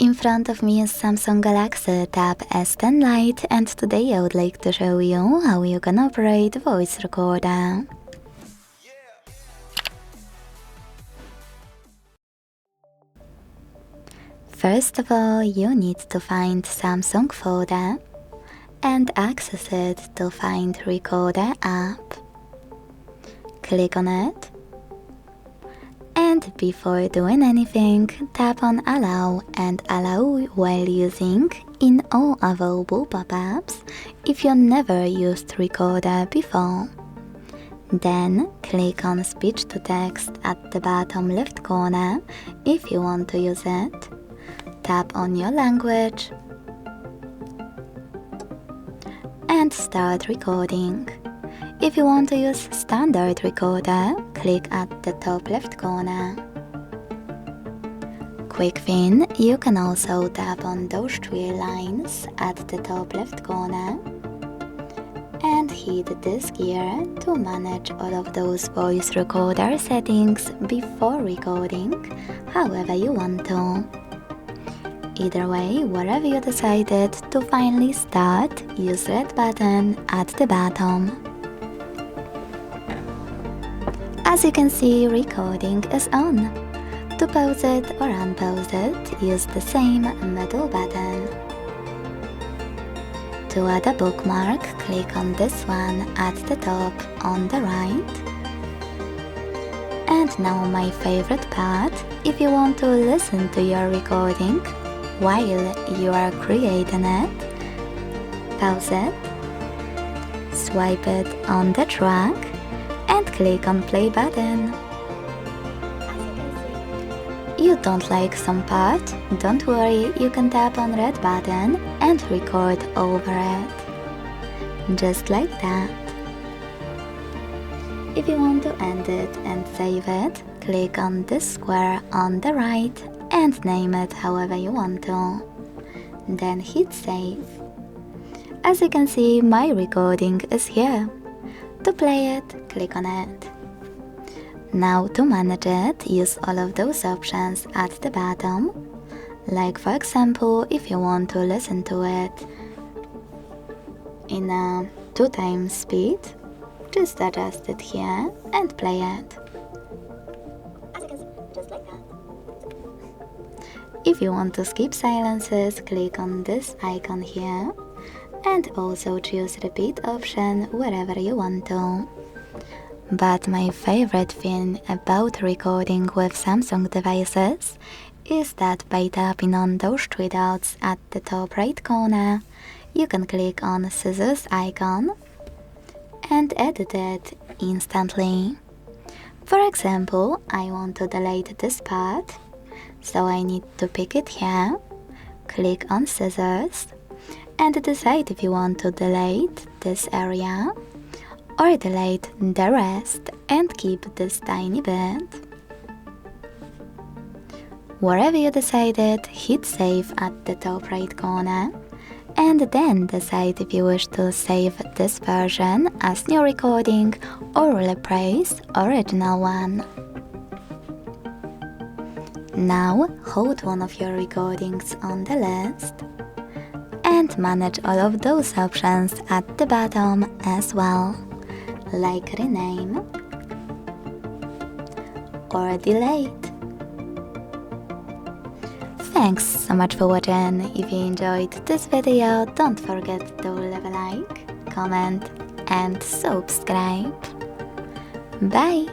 In front of me is Samsung Galaxy Tab S10 Lite, and today I would like to show you how you can operate voice recorder. First of all, you need to find Samsung folder and access it to find Recorder app. Click on it. And before doing anything, tap on Allow and Allow while using in all available pop-ups if you never used Recorder before. Then click on Speech to Text at the bottom left corner if you want to use it. Tap on your language and start recording. If you want to use standard recorder, click at the top left corner. Quick thing, you can also tap on those three lines at the top left corner and hit this gear to manage all of those voice recorder settings before recording, however you want to. Either way, wherever you decided to finally start, use red button at the bottom. As you can see, recording is on. To pause it or unpause it, use the same middle button. To add a bookmark, click on this one at the top on the right. And now my favorite part, if you want to listen to your recording while you are creating it, pause it, swipe it on the track, and click on play button. You don't like some part? Don't worry, you can tap on red button and record over it. Just like that. If you want to end it and save it, click on this square on the right and name it however you want to. Then hit save. As you can see, my recording is here. To play it, click on it. Now to manage it, use all of those options at the bottom. Like for example, if you want to listen to it in a 2 times speed, just adjust it here and play it. As you can see, just like that. If you want to skip silences, click on this icon here. And also choose repeat option wherever you want to. But my favorite thing about recording with Samsung devices is that by tapping on those 3 dots at the top right corner, you can click on scissors icon and edit it instantly. For example, I want to delete this part, so I need to pick it here, click on scissors, and decide if you want to delete this area or delete the rest and keep this tiny bit. Wherever you decided, hit save at the top right corner and then decide if you wish to save this version as new recording or replace original one. Now hold one of your recordings on the list and manage all of those options at the bottom as well, like rename or delete. Thanks so much for watching. If you enjoyed this video, don't forget to leave a like, comment and subscribe. Bye!